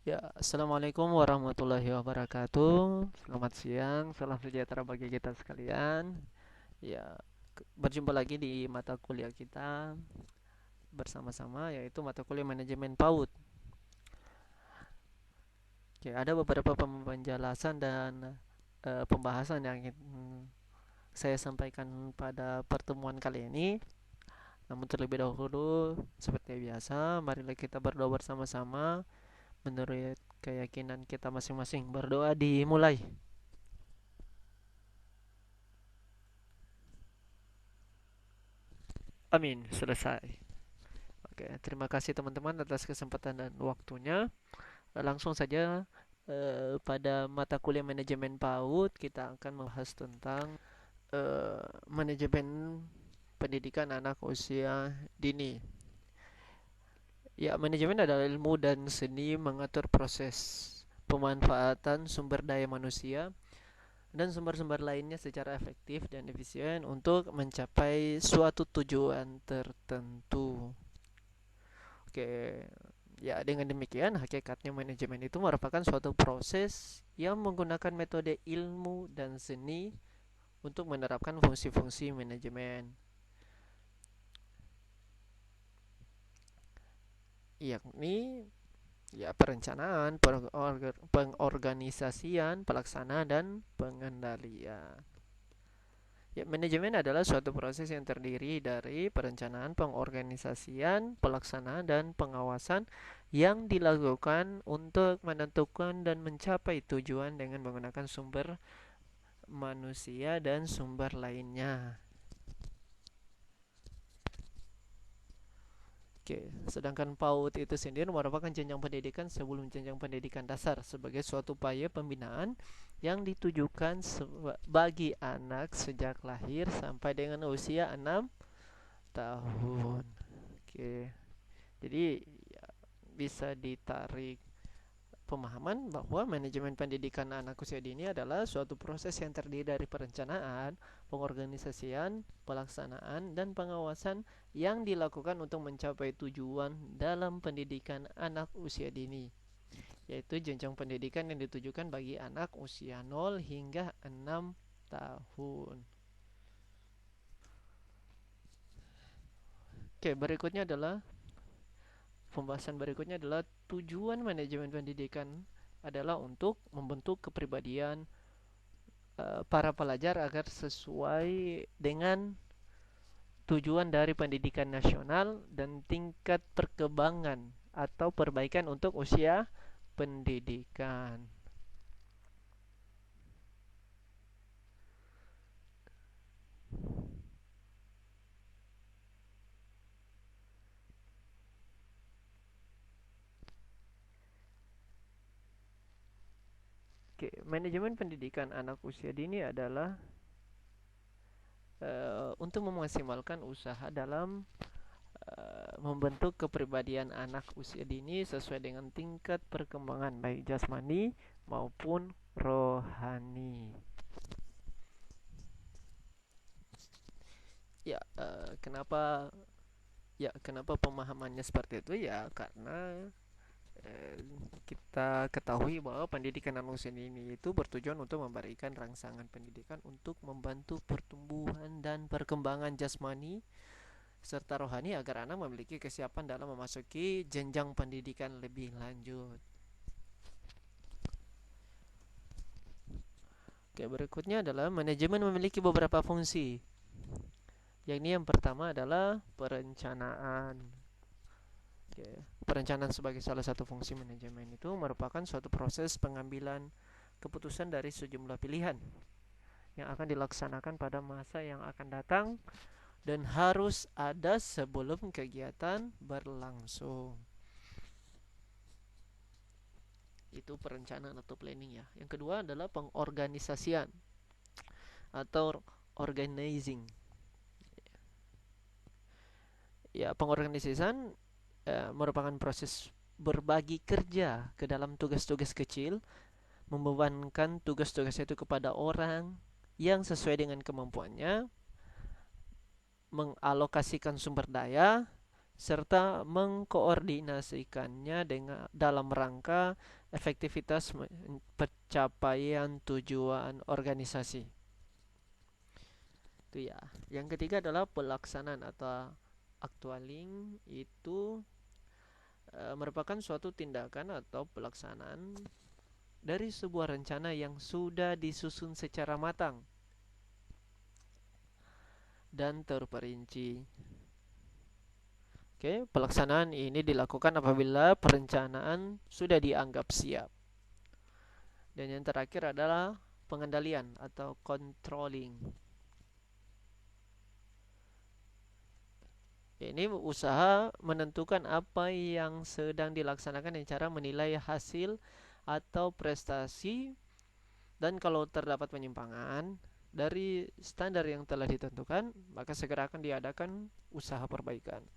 Ya, Assalamualaikum warahmatullahi wabarakatuh. Selamat siang, salam sejahtera bagi kita sekalian. Ya, berjumpa lagi di mata kuliah kita bersama-sama, yaitu mata kuliah manajemen PAUD. Oke, ada beberapa penjelasan dan pembahasan yang ingin saya sampaikan pada pertemuan kali ini. Namun terlebih dahulu, seperti biasa, marilah kita berdoa bersama-sama menurut keyakinan kita masing-masing. Berdoa dimulai. Amin. Selesai. Oke, terima kasih teman-teman atas kesempatan dan waktunya. Langsung saja pada mata kuliah manajemen PAUD kita akan membahas tentang manajemen pendidikan anak usia dini. Ya, manajemen adalah ilmu dan seni mengatur proses pemanfaatan sumber daya manusia dan sumber-sumber lainnya secara efektif dan efisien untuk mencapai suatu tujuan tertentu. Oke, ya dengan demikian hakikatnya manajemen itu merupakan suatu proses yang menggunakan metode ilmu dan seni untuk menerapkan fungsi-fungsi manajemen, yakni ya perencanaan, pengorganisasian, pelaksanaan dan pengendalian. Ya, manajemen adalah suatu proses yang terdiri dari perencanaan, pengorganisasian, pelaksanaan, dan pengawasan yang dilakukan untuk menentukan dan mencapai tujuan dengan menggunakan sumber manusia dan sumber lainnya. Oke, sedangkan PAUD itu sendiri merupakan jenjang pendidikan sebelum jenjang pendidikan dasar sebagai suatu upaya pembinaan yang ditujukan bagi anak sejak lahir sampai dengan usia 6 tahun. Oke, jadi ya, bisa ditarik pemahaman bahwa manajemen pendidikan anak usia dini adalah suatu proses yang terdiri dari perencanaan, pengorganisasian, pelaksanaan, dan pengawasan yang dilakukan untuk mencapai tujuan dalam pendidikan anak usia dini, yaitu jenjang pendidikan yang ditujukan bagi anak usia 0 hingga 6 tahun. Oke, berikutnya adalah pembahasan berikutnya adalah tujuan manajemen pendidikan adalah untuk membentuk kepribadian para pelajar agar sesuai dengan tujuan dari pendidikan nasional dan tingkat perkembangan atau perbaikan untuk usia pendidikan. Oke, manajemen pendidikan anak usia dini adalah untuk memaksimalkan usaha dalam membentuk kepribadian anak usia dini sesuai dengan tingkat perkembangan baik jasmani maupun rohani. Ya, kenapa pemahamannya seperti itu? Ya, karena eh, kita ketahui bahwa pendidikan anak usia dini itu bertujuan untuk memberikan rangsangan pendidikan untuk membantu pertumbuhan dan perkembangan jasmani serta rohani agar anak memiliki kesiapan dalam memasuki jenjang pendidikan lebih lanjut. Oke, berikutnya adalah manajemen memiliki beberapa fungsi. Yakni yang pertama adalah perencanaan. Oke, perencanaan sebagai salah satu fungsi manajemen itu merupakan suatu proses pengambilan keputusan dari sejumlah pilihan yang akan dilaksanakan pada masa yang akan datang dan harus ada sebelum kegiatan berlangsung. Itu perencanaan atau planning ya. Yang kedua adalah pengorganisasian atau organizing. Ya, pengorganisasian merupakan proses berbagi kerja ke dalam tugas-tugas kecil, membebankan tugas-tugas itu kepada orang yang sesuai dengan kemampuannya, mengalokasikan sumber daya, serta mengkoordinasikannya dengan dalam rangka efektivitas pencapaian tujuan organisasi. Itu ya. Yang ketiga adalah pelaksanaan atau actualing, itu merupakan suatu tindakan atau pelaksanaan dari sebuah rencana yang sudah disusun secara matang dan terperinci. Oke, pelaksanaan ini dilakukan apabila perencanaan sudah dianggap siap. Dan yang terakhir adalah pengendalian atau controlling. Ini usaha menentukan apa yang sedang dilaksanakan dengan cara menilai hasil atau prestasi, dan kalau terdapat penyimpangan dari standar yang telah ditentukan, maka segera akan diadakan usaha perbaikan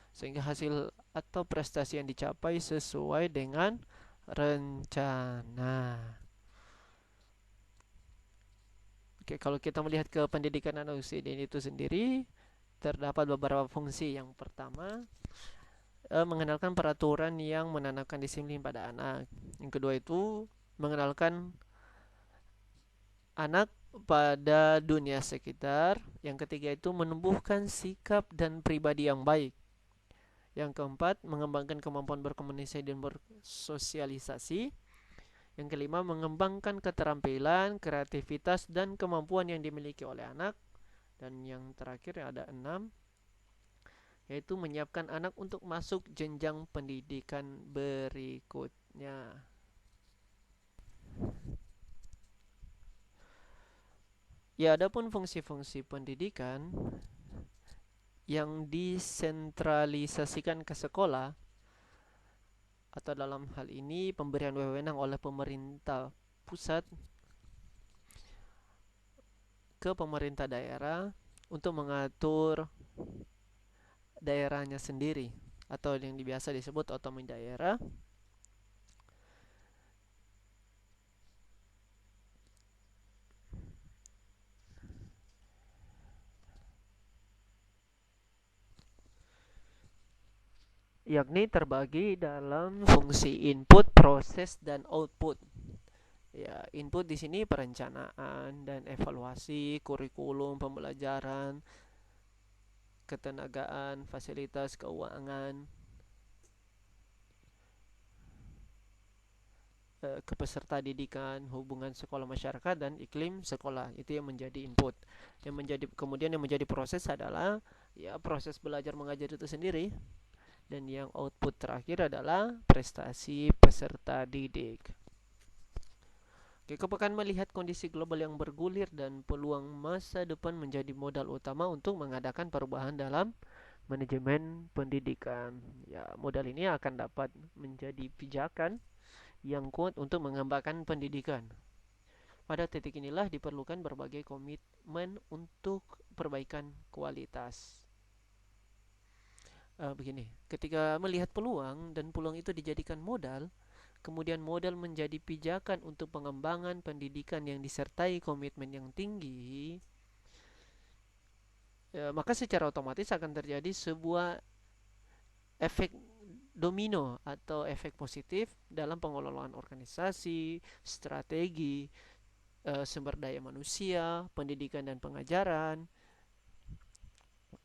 sehingga hasil atau prestasi yang dicapai sesuai dengan rencana. Oke, kalau kita melihat ke pendidikan anak usia dini itu sendiri, terdapat beberapa fungsi. Yang pertama, mengenalkan peraturan yang menanamkan disiplin pada anak. Yang kedua itu mengenalkan anak pada dunia sekitar. Yang ketiga itu menumbuhkan sikap dan pribadi yang baik. Yang keempat, mengembangkan kemampuan berkomunikasi dan bersosialisasi. Yang kelima, mengembangkan keterampilan, kreativitas, dan kemampuan yang dimiliki oleh anak. Dan yang terakhir ada 6, yaitu menyiapkan anak untuk masuk jenjang pendidikan berikutnya. Ya, adapun fungsi-fungsi pendidikan yang disentralisasikan ke sekolah, atau dalam hal ini pemberian wewenang oleh pemerintah pusat ke pemerintah daerah untuk mengatur daerahnya sendiri, atau yang biasa disebut otonomi daerah. Yakni terbagi dalam fungsi input, proses, dan output. Ya, input di sini perencanaan dan evaluasi kurikulum, pembelajaran, ketenagaan, fasilitas keuangan, kepeserta didikan, hubungan sekolah masyarakat, dan iklim sekolah. Itu yang menjadi input. Kemudian yang menjadi proses adalah ya proses belajar mengajar itu sendiri. Dan yang output terakhir adalah prestasi peserta didik. Oke, kepekaan melihat kondisi global yang bergulir dan peluang masa depan menjadi modal utama untuk mengadakan perubahan dalam manajemen pendidikan. Ya, modal ini akan dapat menjadi pijakan yang kuat untuk mengembangkan pendidikan. Pada titik inilah diperlukan berbagai komitmen untuk perbaikan kualitas. Begini, ketika melihat peluang dan peluang itu dijadikan modal, kemudian modal menjadi pijakan untuk pengembangan pendidikan yang disertai komitmen yang tinggi, maka secara otomatis akan terjadi sebuah efek domino atau efek positif dalam pengelolaan organisasi, strategi, sumber daya manusia, pendidikan dan pengajaran,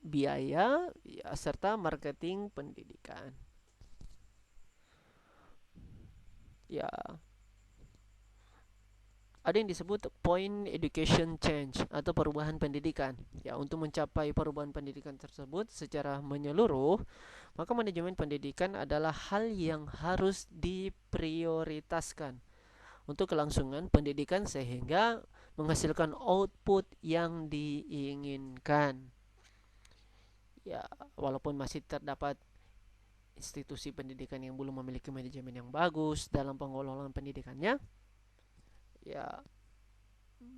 biaya, ya, serta marketing pendidikan. Ya, ada yang disebut point education change atau perubahan pendidikan. Ya, untuk mencapai perubahan pendidikan tersebut secara menyeluruh, maka manajemen pendidikan adalah hal yang harus diprioritaskan untuk kelangsungan pendidikan sehingga menghasilkan output yang diinginkan. Ya, walaupun masih terdapat institusi pendidikan yang belum memiliki manajemen yang bagus dalam pengelolaan pendidikannya, ya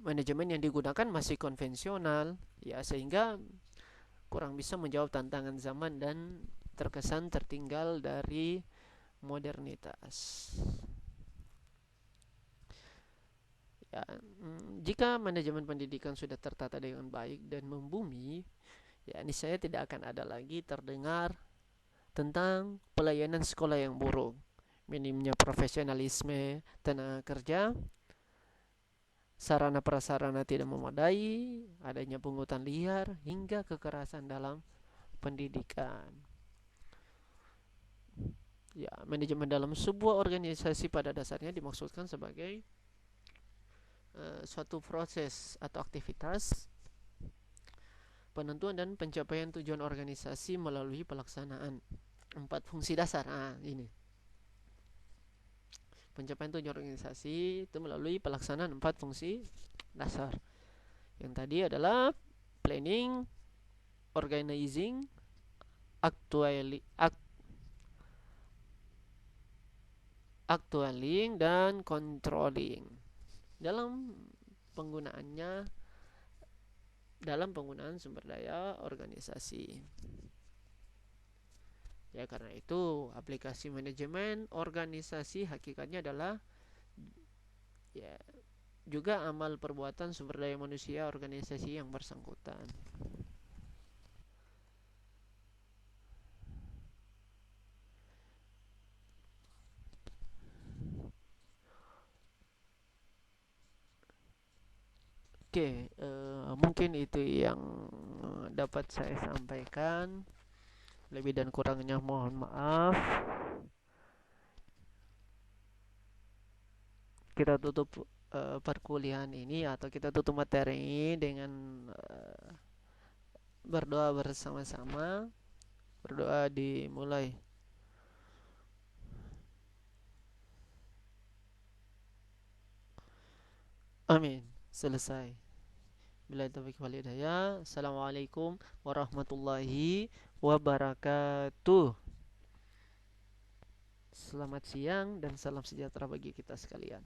manajemen yang digunakan masih konvensional, ya sehingga kurang bisa menjawab tantangan zaman dan terkesan tertinggal dari modernitas. Ya, jika manajemen pendidikan sudah tertata dengan baik dan membumi, Ya, niscaya tidak akan ada lagi terdengar tentang pelayanan sekolah yang buruk, minimnya profesionalisme tenaga kerja, sarana prasarana tidak memadai, adanya pungutan liar, hingga kekerasan dalam pendidikan. Ya, manajemen dalam sebuah organisasi pada dasarnya dimaksudkan sebagai suatu proses atau aktivitas penentuan dan pencapaian tujuan organisasi melalui pelaksanaan 4 fungsi dasar. Ini pencapaian tujuan organisasi itu melalui pelaksanaan 4 fungsi dasar. Yang tadi adalah planning, organizing, actualing, dan controlling. Dalam penggunaannya, dalam penggunaan sumber daya organisasi. Ya, karena itu aplikasi manajemen organisasi hakikatnya adalah ya juga amal perbuatan sumber daya manusia organisasi yang bersangkutan. Oke, mungkin itu yang dapat saya sampaikan. Lebih dan kurangnya mohon maaf. Kita tutup perkuliahan ini, atau kita tutup materi ini dengan berdoa bersama-sama. Berdoa dimulai. Amin. Selesai. Bila taufiq wal hidayah. Assalamualaikum warahmatullahi wabarakatuh. Selamat siang dan salam sejahtera bagi kita sekalian.